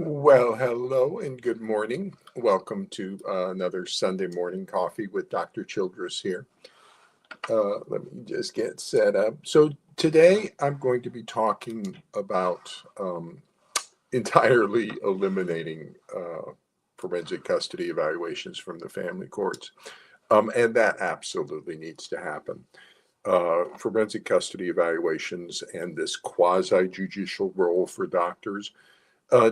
Well, hello and good morning. Welcome to another Sunday morning coffee with Dr. Childress here. Let me just get set up. So, today I'm going to be talking about entirely eliminating forensic custody evaluations from the family courts. And that absolutely needs to happen. Forensic custody evaluations and this quasi-judicial role for doctors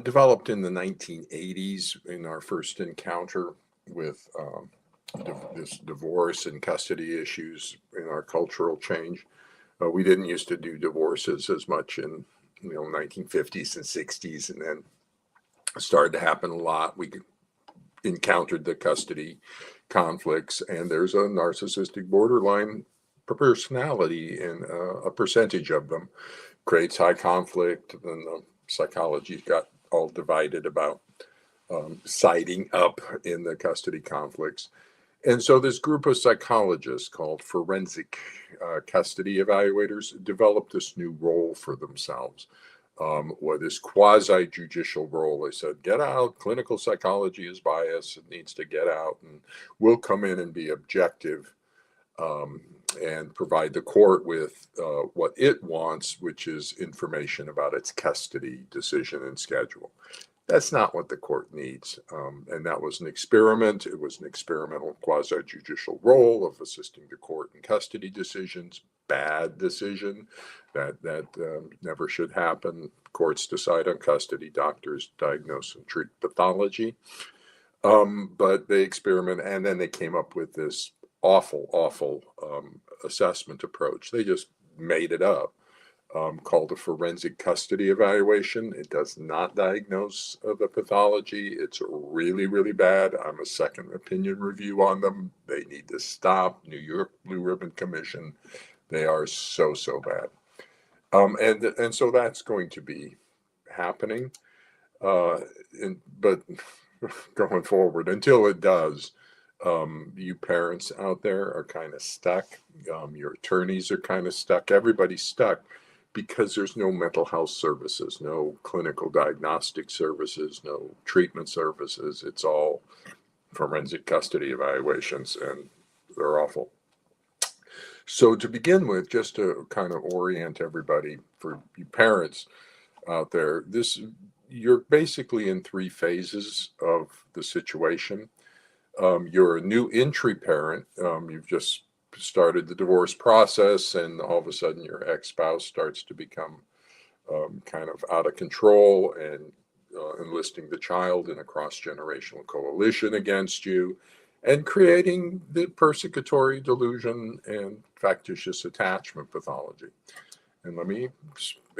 developed in the 1980s in our first encounter with this divorce and custody issues in our cultural change. We didn't used to do divorces as much in 1950s and 60s, and then it started to happen a lot. We encountered the custody conflicts, and there's a narcissistic borderline personality in a percentage of them creates high conflict, and the psychology got all divided about siding up in the custody conflicts. And so this group of psychologists called forensic custody evaluators developed this new role for themselves. What is quasi-judicial role? They said, get out. Clinical psychology is biased. It needs to get out, and we'll come in and be objective and provide the court with what it wants, which is information about its custody decision and schedule. That's not what the court needs. And that was an experiment. It was an experimental quasi-judicial role of assisting the court in custody decisions. Bad decision. That never should happen. Courts decide on custody. Doctors diagnose and treat pathology. But they experiment, and then they came up with this awful assessment approach. They just made it up, called a forensic custody evaluation. It does not diagnose the pathology. It's really, really bad. I'm a second opinion review on them. They need to stop. New York Blue Ribbon Commission. They are so bad. And so that's going to be happening. But going forward, until it does, you parents out there are kind of stuck. Your attorneys are kind of stuck. Everybody's stuck because there's no mental health services, no clinical diagnostic services, no treatment services. It's all forensic custody evaluations, and they're awful. So to begin with, just to kind of orient everybody, for you parents out there, you're basically in three phases of the situation. You're a new entry parent. You've just started the divorce process, and all of a sudden your ex-spouse starts to become kind of out of control and enlisting the child in a cross-generational coalition against you and creating the persecutory delusion and factitious attachment pathology. And let me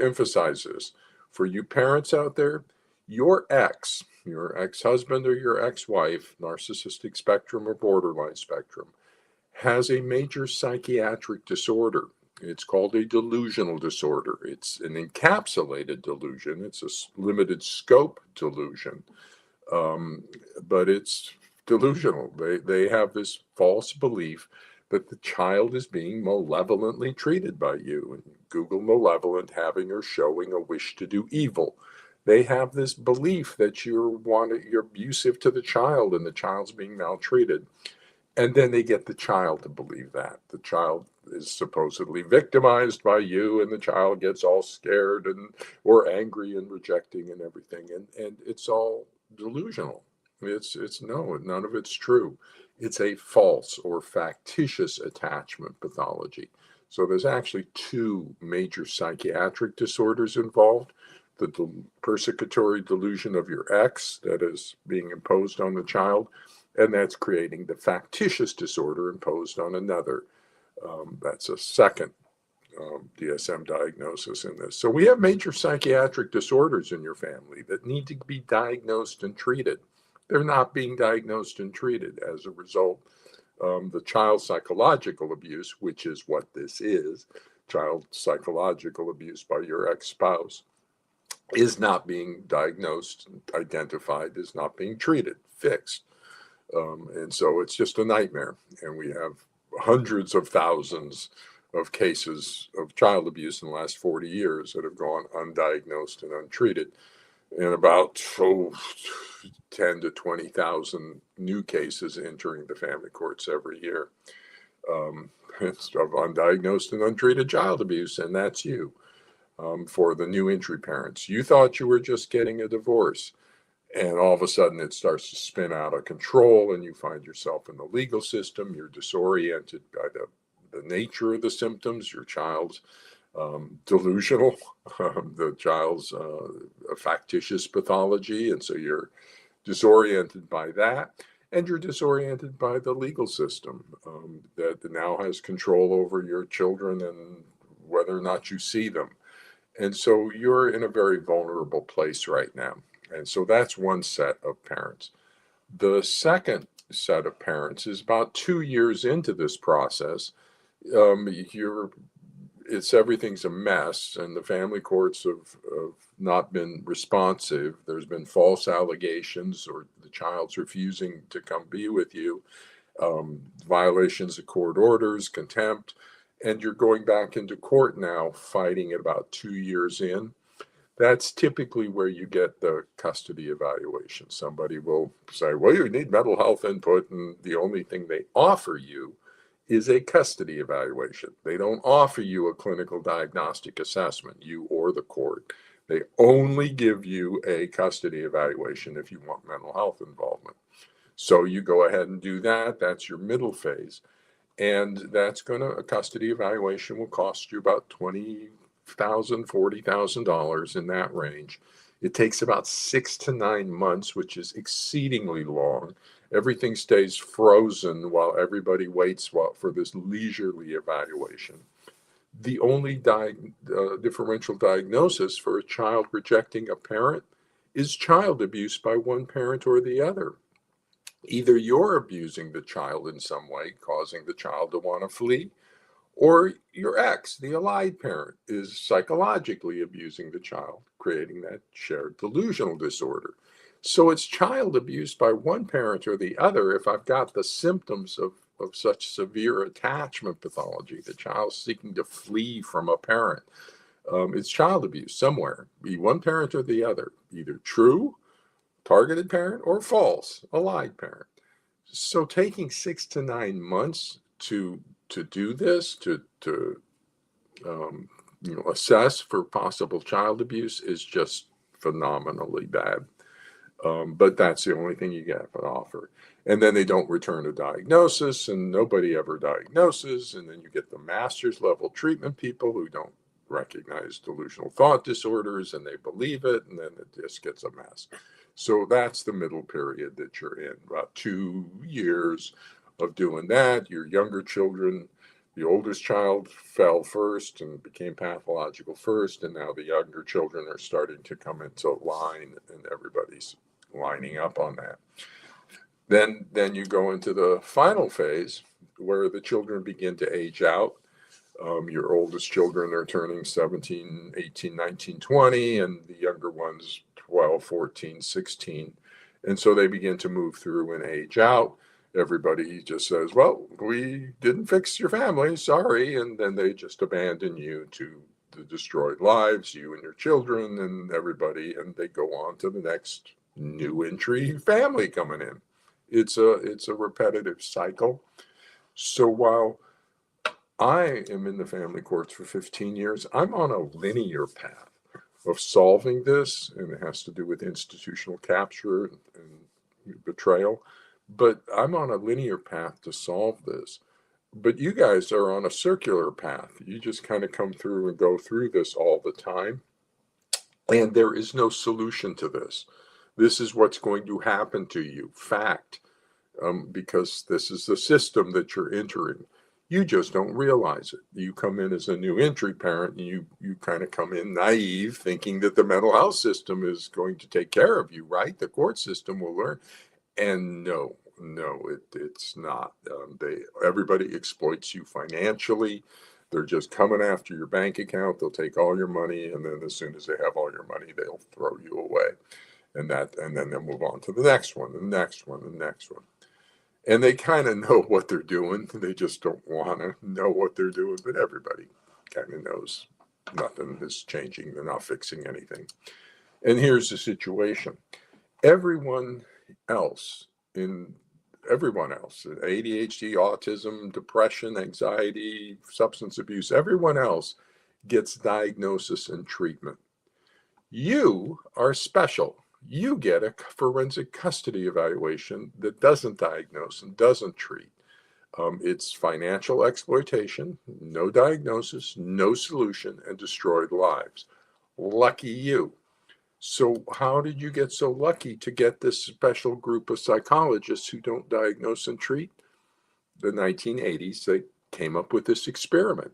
emphasize this. For you parents out there, your ex-husband or your ex-wife, narcissistic spectrum or borderline spectrum, has a major psychiatric disorder. It's called a delusional disorder. It's an encapsulated delusion. It's a limited scope delusion, but it's delusional. They have this false belief that the child is being malevolently treated by you. And Google malevolent, having or showing a wish to do evil. They have this belief that you're abusive to the child and the child's being maltreated. And then they get the child to believe that. The child is supposedly victimized by you, and the child gets all scared or angry and rejecting and everything. And it's all delusional. It's no, none of it's true. It's a false or factitious attachment pathology. So there's actually two major psychiatric disorders involved. The persecutory delusion of your ex that is being imposed on the child, and that's creating the factitious disorder imposed on another. That's a second DSM diagnosis in this. So we have major psychiatric disorders in your family that need to be diagnosed and treated. They're not being diagnosed and treated. As a result, the child psychological abuse, which is what this is, child psychological abuse by your ex-spouse, is not being diagnosed, identified, is not being treated, fixed. And so it's just a nightmare. And we have hundreds of thousands of cases of child abuse in the last 40 years that have gone undiagnosed and untreated. and about 10 to 20,000 new cases entering the family courts every year. It's of undiagnosed and untreated child abuse, and that's you. For the new entry parents, you thought you were just getting a divorce, and all of a sudden it starts to spin out of control, and you find yourself in the legal system. You're disoriented by the nature of the symptoms. Your child's delusional, the child's a factitious pathology, and so you're disoriented by that, and you're disoriented by the legal system that now has control over your children and whether or not you see them. And so you're in a very vulnerable place right now. And so that's one set of parents. The second set of parents is about 2 years into this process. Everything's a mess, and the family courts have not been responsive. There's been false allegations, or the child's refusing to come be with you, violations of court orders, contempt, and you're going back into court now, fighting it about 2 years in. That's typically where you get the custody evaluation. Somebody will say, well, you need mental health input, and the only thing they offer you is a custody evaluation. They don't offer you a clinical diagnostic assessment, you or the court. They only give you a custody evaluation if you want mental health involvement. So you go ahead and do that. That's your middle phase. And a custody evaluation will cost you about $20,000, $40,000 in that range. It takes about 6 to 9 months, which is exceedingly long. Everything stays frozen while everybody waits for this leisurely evaluation. The only differential diagnosis for a child rejecting a parent is child abuse by one parent or the other. Either you're abusing the child in some way, causing the child to want to flee, or your ex, the allied parent, is psychologically abusing the child, creating that shared delusional disorder. So it's child abuse by one parent or the other if I've got the symptoms of such severe attachment pathology, the child seeking to flee from a parent. It's child abuse somewhere, be one parent or the other, either true, targeted parent, or false, allied parent. So taking 6 to 9 months to do this, to assess for possible child abuse is just phenomenally bad. But that's the only thing you get an offer. And then they don't return a diagnosis, and nobody ever diagnoses. And then you get the master's level treatment people who don't recognize delusional thought disorders, and they believe it, and then it just gets a mess. So that's the middle period that you're in, about 2 years of doing that. Your younger children, the oldest child fell first and became pathological first, and now the younger children are starting to come into line, and everybody's lining up on that. Then you go into the final phase where the children begin to age out. Your oldest children are turning 17, 18, 19, 20, and the younger ones 12, 14, 16. And so they begin to move through and age out. Everybody just says, well, we didn't fix your family, sorry. And then they just abandon you to the destroyed lives, you and your children and everybody, and they go on to the next new entry family coming in. It's a repetitive cycle. So while I am in the family courts for 15 years, I'm on a linear path of solving this, and it has to do with institutional capture and betrayal. But I'm on a linear path to solve this. But you guys are on a circular path. You just kind of come through and go through this all the time. And there is no solution to this. This is what's going to happen to you. Fact. Because this is the system that you're entering. You just don't realize it. You come in as a new entry parent, and you kind of come in naive, thinking that the mental health system is going to take care of you, right? The court system will learn. And no, it's not. Everybody exploits you financially. They're just coming after your bank account. They'll take all your money, and then as soon as they have all your money, they'll throw you away. And then they'll move on to the next one, the next one, the next one. And they kind of know what they're doing. They just don't want to know what they're doing. But everybody kind of knows nothing is changing. They're not fixing anything. And here's the situation. Everyone else in ADHD, autism, depression, anxiety, substance abuse, everyone else gets diagnosis and treatment. You are special. You get a forensic custody evaluation that doesn't diagnose and doesn't treat. It's financial exploitation, no diagnosis, no solution, and destroyed lives. Lucky you. So how did you get so lucky to get this special group of psychologists who don't diagnose and treat? The 1980s, they came up with this experiment,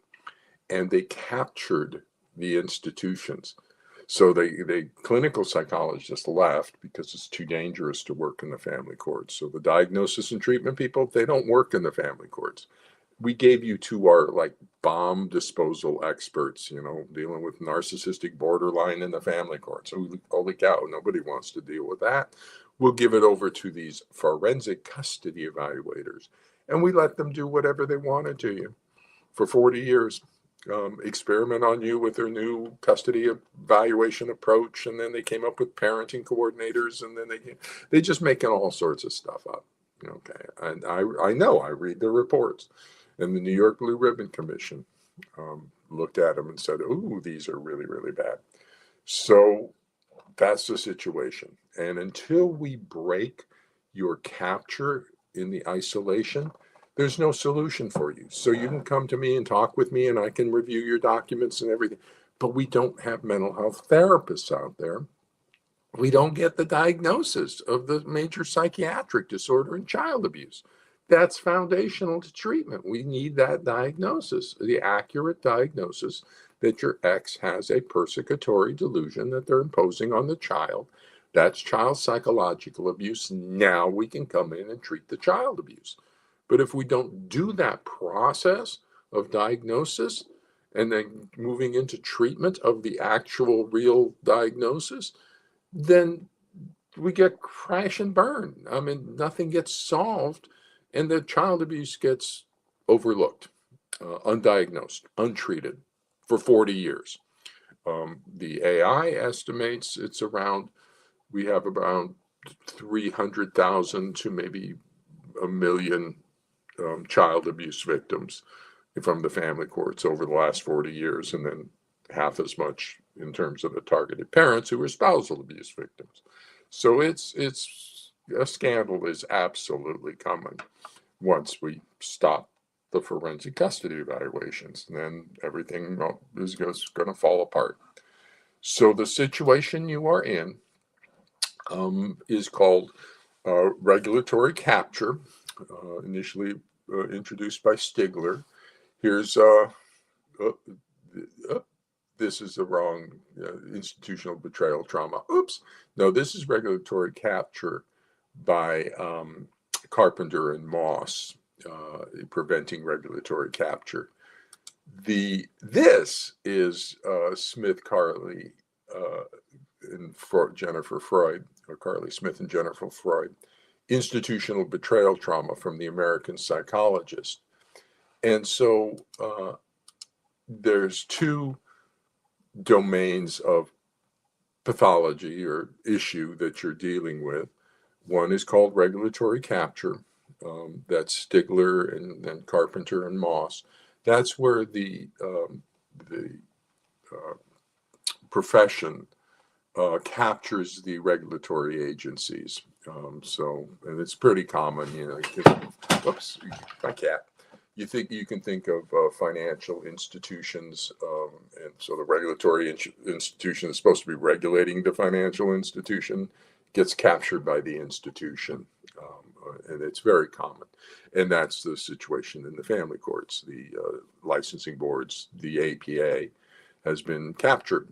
and they captured the institutions. So they clinical psychologists left because it's too dangerous to work in the family courts. So the diagnosis and treatment people, they don't work in the family courts. We gave you to our bomb disposal experts, dealing with narcissistic borderline in the family courts. So holy cow, nobody wants to deal with that. We'll give it over to these forensic custody evaluators, and we let them do whatever they wanted to you for 40 years. Experiment on you with their new custody evaluation approach, and then they came up with parenting coordinators, and then they just making all sorts of stuff up. Okay, and I know, I read the reports, and the New York Blue Ribbon Commission looked at them and said, "Ooh, these are really, really bad." So that's the situation, and until we break your capture in the isolation, there's no solution for you. So you can come to me and talk with me, and I can review your documents and everything. But we don't have mental health therapists out there. We don't get the diagnosis of the major psychiatric disorder and child abuse. That's foundational to treatment. We need that diagnosis, the accurate diagnosis that your ex has a persecutory delusion that they're imposing on the child. That's child psychological abuse. Now we can come in and treat the child abuse. But if we don't do that process of diagnosis and then moving into treatment of the actual real diagnosis, then we get crash and burn. I mean, nothing gets solved, and the child abuse gets overlooked, undiagnosed, untreated for 40 years. The AI estimates we have around 300,000 to maybe a million child abuse victims from the family courts over the last 40 years, and then half as much in terms of the targeted parents who were spousal abuse victims. So it's a scandal is absolutely coming once we stop the forensic custody evaluations. Then everything is going to fall apart. So the situation you are in is called regulatory capture, initially introduced by Stigler. Here's this is the wrong institutional betrayal trauma. Oops. No, this is regulatory capture by Carpenter and Moss, preventing regulatory capture. This is Smith, Carly, and Jennifer Freud, or Carly Smith and Jennifer Freud, institutional betrayal trauma from the American Psychologist. And so there's two domains of pathology or issue that you're dealing with. One is called regulatory capture. That's Stigler and then Carpenter and Moss. That's where the profession captures the regulatory agencies. And it's pretty common, whoops, my cat. You can think of financial institutions, and so the regulatory institution is supposed to be regulating the financial institution, gets captured by the institution, and it's very common. And that's the situation in the family courts. The licensing boards, the APA, has been captured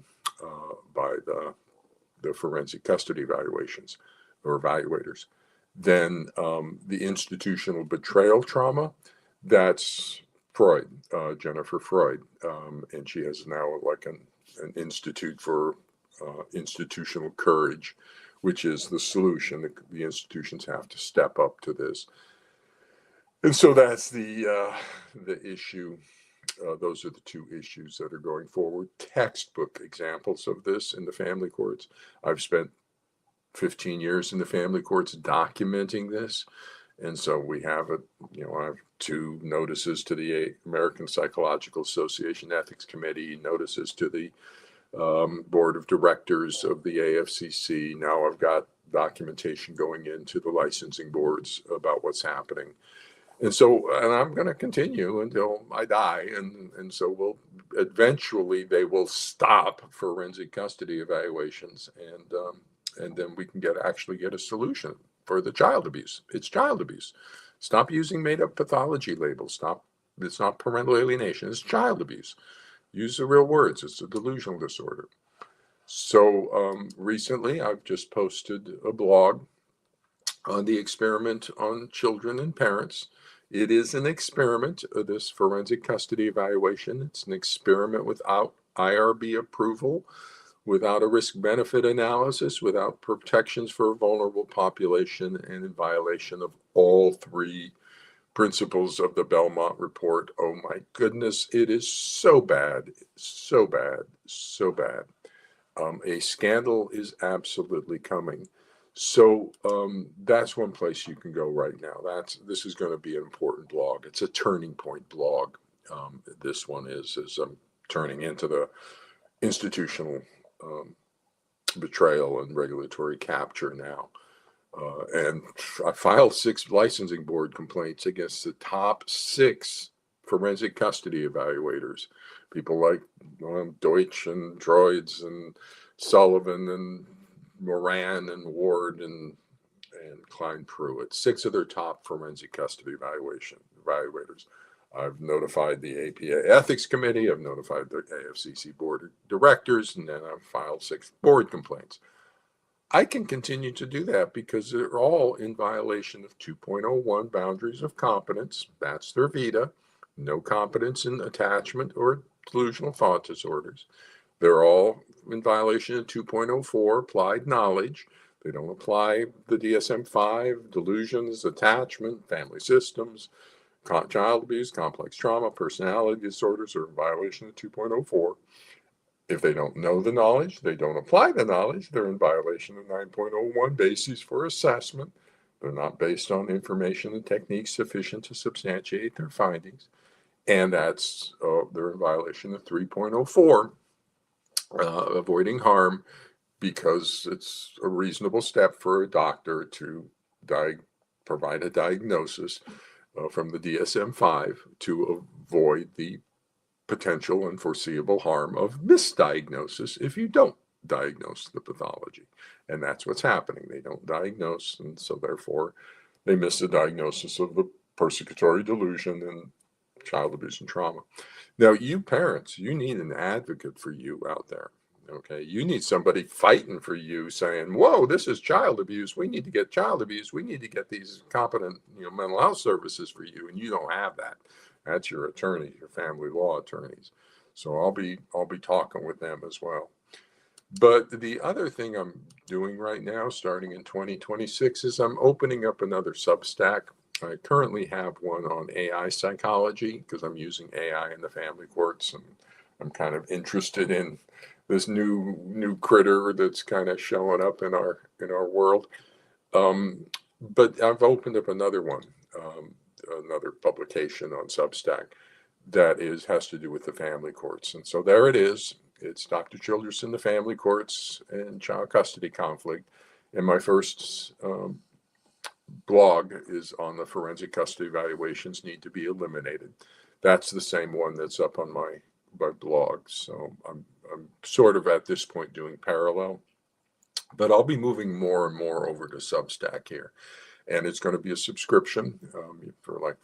by the forensic custody evaluations or evaluators. Then the institutional betrayal trauma, that's Freud, Jennifer Freud, and she has now an institute for institutional courage, which is the solution. The institutions have to step up to this, and so that's the issue Those are the two issues that are going forward. Textbook examples of this in the family courts. I've spent 15 years in the family courts documenting this. And so we have I have two notices to the American Psychological Association Ethics Committee, notices to the board of directors of the AFCC. Now I've got documentation going into the licensing boards about what's happening. And I'm going to continue until I die. And so eventually they will stop forensic custody evaluations. And then we can actually get a solution for the child abuse. It's child abuse. Stop using made up pathology labels. It's not parental alienation. It's child abuse. Use the real words. It's a delusional disorder. So recently I've just posted a blog on the experiment on children and parents. It is an experiment, this forensic custody evaluation. It's an experiment without IRB approval, without a risk-benefit analysis, without protections for a vulnerable population, and in violation of all three principles of the Belmont Report. Oh my goodness, it is so bad, so bad, so bad. A scandal is absolutely coming. So that's one place you can go right now. This is going to be an important blog. It's a turning point blog. This one is I'm turning into the institutional betrayal and regulatory capture now. And I filed 6 licensing board complaints against the top 6 forensic custody evaluators. People like Deutsch and Droids and Sullivan and Moran and Ward and Klein Pruitt. 6 of their top forensic custody evaluators. I've notified the APA Ethics Committee, I've notified the AFCC Board of Directors, and then I've filed 6 board complaints. I can continue to do that because they're all in violation of 2.01 boundaries of competence. That's their vita. No competence in attachment or delusional thought disorders. They're all in violation of 2.04 applied knowledge. They don't apply the DSM-5, delusions, attachment, family systems, child abuse, complex trauma, personality disorders are in violation of 2.04. If they don't know the knowledge, they don't apply the knowledge, they're in violation of 9.01 bases for assessment. They're not based on information and techniques sufficient to substantiate their findings. And they're in violation of 3.04, avoiding harm, because it's a reasonable step for a doctor to provide a diagnosis from the DSM-5 to avoid the potential and foreseeable harm of misdiagnosis if you don't diagnose the pathology. And that's what's happening. They don't diagnose, and so therefore they miss the diagnosis of the persecutory delusion and child abuse and trauma. Now, you parents, you need an advocate for you out there. Okay, you need somebody fighting for you, saying, whoa, this is child abuse. We need to get child abuse. We need to get these competent mental health services for you. And you don't have that. That's your attorney, your family law attorneys. So I'll be talking with them as well. But the other thing I'm doing right now, starting in 2026, is I'm opening up another Substack. I currently have one on AI psychology because I'm using AI in the family courts, and I'm kind of interested in this new critter that's kind of showing up in our world. But I've opened up another one, another publication on Substack that has to do with the family courts. And so there it is. It's Dr. Childress in the family courts and child custody conflict. And my first blog is on the forensic custody evaluations need to be eliminated. That's the same one that's up on my blog. So I'm sort of at this point doing parallel, but I'll be moving more and more over to Substack here. And it's going to be a subscription for like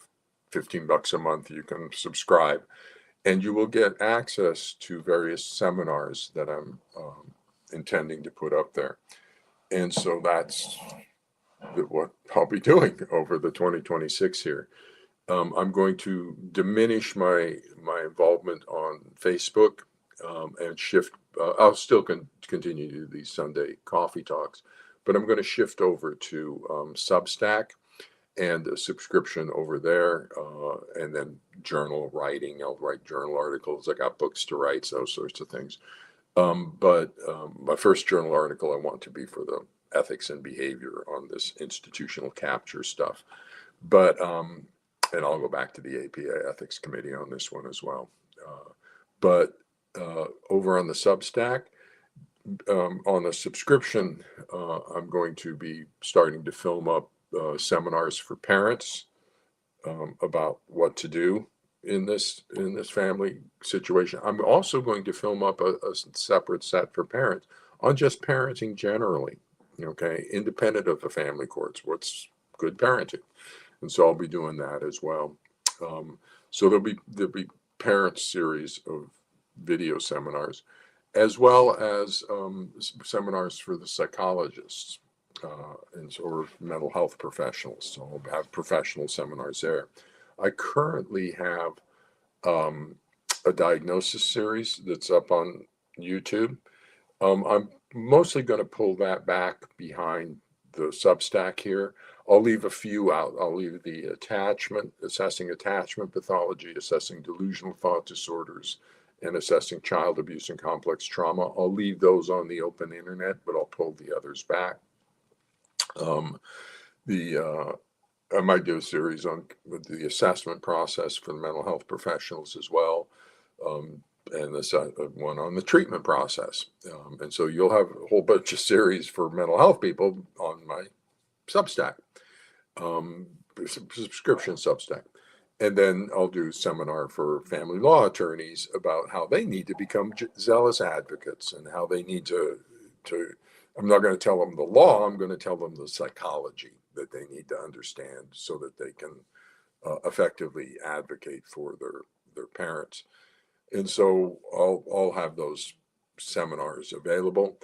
$15 a month. You can subscribe, and you will get access to various seminars that I'm intending to put up there. And so that's what I'll be doing over the 2026 here. I'm going to diminish my involvement on Facebook and shift. I'll still continue to do these Sunday coffee talks, but I'm going to shift over to Substack. and a subscription over there, and then journal writing. I'll write journal articles. I got books to write, those sorts of things. But my first journal article I want to be for the ethics and behavior on this institutional capture stuff. But and I'll go back to the APA Ethics Committee on this one as well. But over on the Substack, on a subscription, I'm going to be starting to film up seminars for parents about what to do in this family situation. I'm also going to film up a separate set for parents on just parenting generally, okay, independent of the family courts. What's good parenting? And so I'll be doing that as well. So there'll be parents series of video seminars, as well as seminars for the psychologists or mental health professionals. So I'll have professional seminars there. I currently have a diagnosis series that's up on YouTube. I'm mostly going to pull that back behind the Substack here. I'll leave a few out. I'll leave the assessing attachment pathology, assessing delusional thought disorders, and assessing child abuse and complex trauma. I'll leave those on the open internet, but I'll pull the others back. I might do a series on the assessment process for the mental health professionals as well, and this one on the treatment process. And so you'll have a whole bunch of series for mental health people on my Substack, subscription Substack. And then I'll do a seminar for family law attorneys about how they need to become zealous advocates and how they need to I'm not going to tell them the law, I'm going to tell them the psychology that they need to understand so that they can effectively advocate for their parents. And so I'll have those seminars available.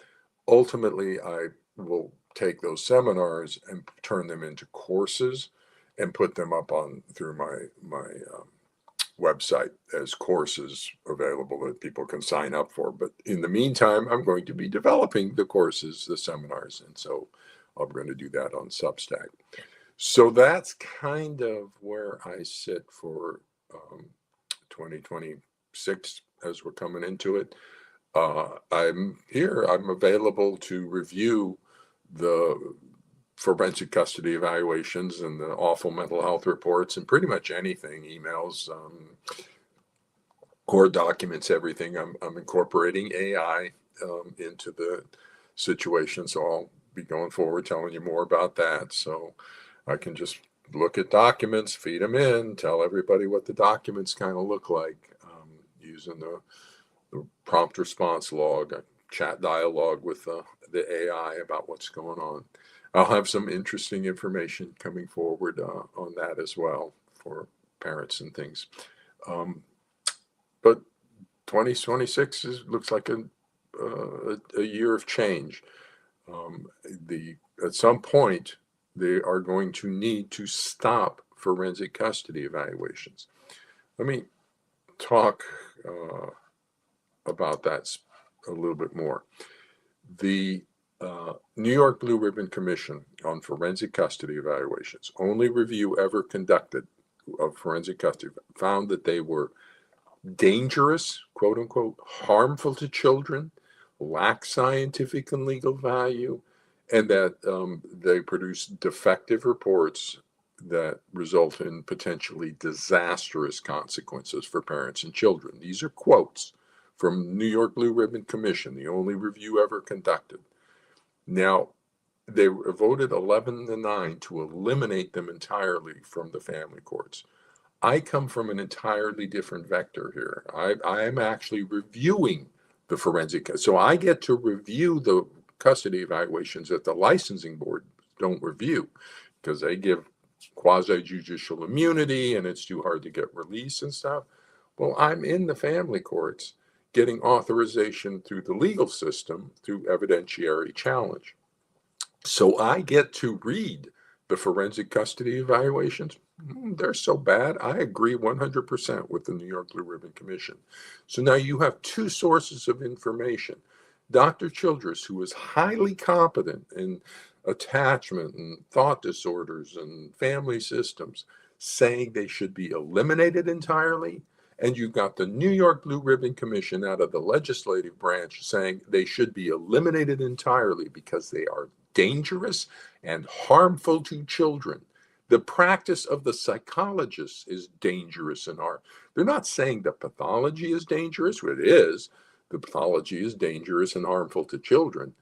Ultimately, I will take those seminars and turn them into courses and put them up through my website as courses available that people can sign up for. But in the meantime, I'm going to be developing the courses, the seminars, and so I'm going to do that on Substack. So that's kind of where I sit for 2026 as we're coming into it. I'm here. I'm available to review the forensic custody evaluations and the awful mental health reports and pretty much anything, emails, court documents, everything. I'm incorporating AI into the situation. So I'll be going forward telling you more about that. So I can just look at documents, feed them in, tell everybody what the documents kind of look like, using the prompt response log, a chat dialogue with the AI about what's going on. I'll have some interesting information coming forward on that as well for parents and things. But 2026 looks like a year of change. At some point, they are going to need to stop forensic custody evaluations. Let me talk about that a little bit more. The New York Blue Ribbon Commission on Forensic Custody Evaluations, only review ever conducted of forensic custody, found that they were dangerous, quote unquote, harmful to children, lack scientific and legal value, and that they produce defective reports that result in potentially disastrous consequences for parents and children. These are quotes from New York Blue Ribbon Commission, the only review ever conducted. Now, they voted 11-9 to eliminate them entirely from the family courts. I come from an entirely different vector here. I am actually reviewing the forensic. So I get to review the custody evaluations that the licensing board don't review because they give quasi-judicial immunity and it's too hard to get release and stuff. Well, I'm in the family courts getting authorization through the legal system through evidentiary challenge. So I get to read the forensic custody evaluations. They're so bad. I agree 100% with the New York Blue Ribbon Commission. So now you have two sources of information. Dr. Childress, who is highly competent and attachment and thought disorders and family systems, saying they should be eliminated entirely. And you've got the New York Blue Ribbon Commission out of the legislative branch saying they should be eliminated entirely because they are dangerous and harmful to children. The practice of the psychologists is dangerous and harmful. They're not saying the pathology is dangerous. It is. The pathology is dangerous and harmful to children.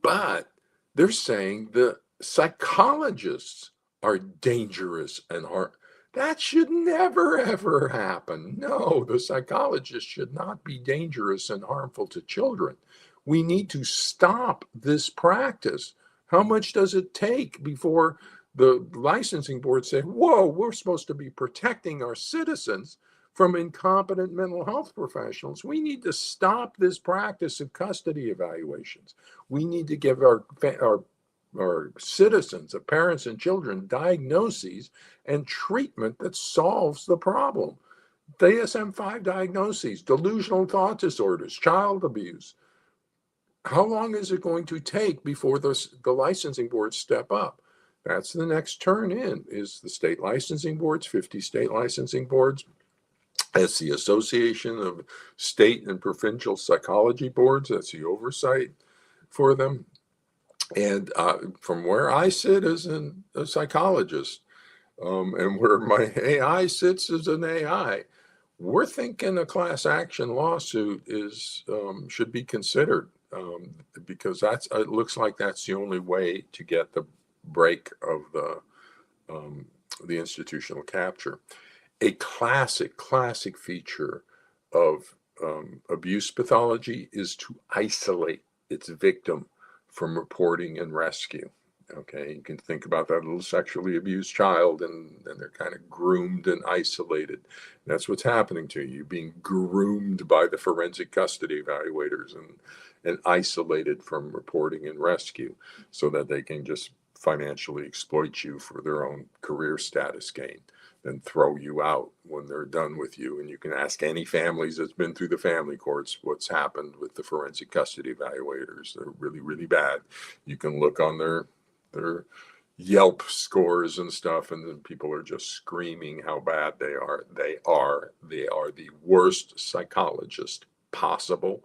But they're saying the psychologists are dangerous and harmful. That should never, ever happen. No, the psychologist should not be dangerous and harmful to children. We need to stop this practice. How much does it take before the licensing board say, whoa, we're supposed to be protecting our citizens from incompetent mental health professionals? We need to stop this practice of custody evaluations. We need to give our citizens, our parents and children, diagnoses and treatment that solves the problem. DSM-5 diagnoses, delusional thought disorders, child abuse. How long is it going to take before the licensing boards step up? That's the next turn in, is the state licensing boards, 50 state licensing boards. That's the Association of State and Provincial Psychology Boards. That's the oversight for them. And from where I sit as a psychologist, and where my AI sits as an AI, we're thinking a class action lawsuit should be considered, because it looks like that's the only way to get the break of the institutional capture. A classic feature of abuse pathology is to isolate its victim from reporting and rescue. Okay, you can think about that little sexually abused child, and they're kind of groomed and isolated. That's what's happening to you. You're being groomed by the forensic custody evaluators and isolated from reporting and rescue so that they can just financially exploit you for their own career status gain, then throw you out when they're done with you. And you can ask any families that's been through the family courts what's happened with the forensic custody evaluators. They're really, really bad. You can look on their Yelp scores and stuff, and then people are just screaming how bad they are. They are the worst psychologist possible,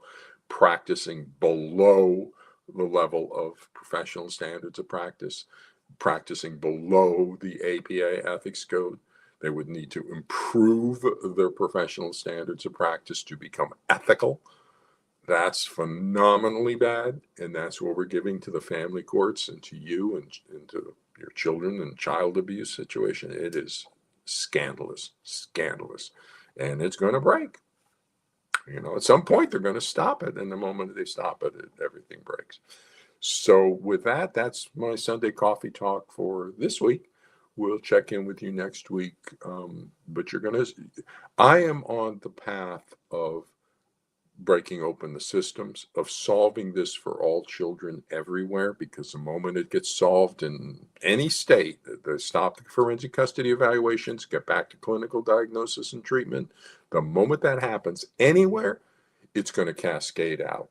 practicing below the level of professional standards of practice, practicing below the APA ethics code. They would need to improve their professional standards of practice to become ethical. That's phenomenally bad, and that's what we're giving to the family courts and to you and to your children and child abuse situation. It is scandalous, and it's going to break. At some point they're going to stop it, and the moment they stop it, everything breaks. So with that, that's my Sunday coffee talk for this week. We'll check in with you next week, but I am on the path of breaking open the systems, of solving this for all children everywhere, because the moment it gets solved in any state, they stop the forensic custody evaluations, get back to clinical diagnosis and treatment. The moment that happens anywhere, it's going to cascade out.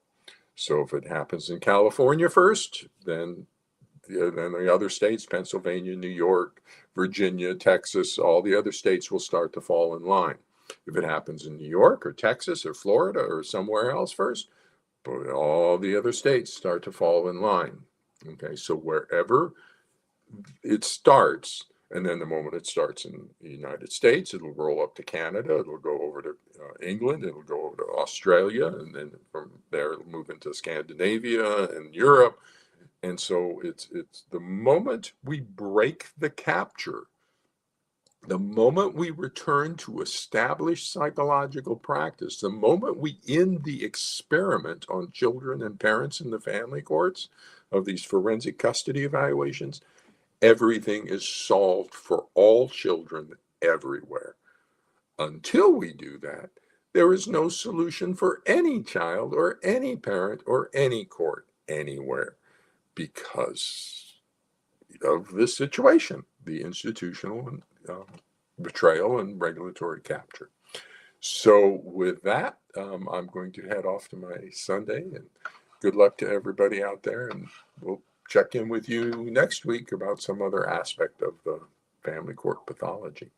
So if it happens in California first, then the other states, Pennsylvania, New York, Virginia, Texas, all the other states will start to fall in line. If it happens in New York or Texas or Florida or somewhere else first, but all the other states start to fall in line. Okay, so wherever it starts, and then the moment it starts in the United States, it'll roll up to Canada, it'll go over to England, it'll go over to Australia, and then from there it'll move into Scandinavia and Europe. And so it's the moment we break the capture, the moment we return to established psychological practice, the moment we end the experiment on children and parents in the family courts of these forensic custody evaluations, everything is solved for all children everywhere. Until we do that, there is no solution for any child or any parent or any court anywhere because of this situation, the institutional betrayal and regulatory capture. So with that, I'm going to head off to my Sunday, and good luck to everybody out there, and we'll check in with you next week about some other aspect of the family court pathology.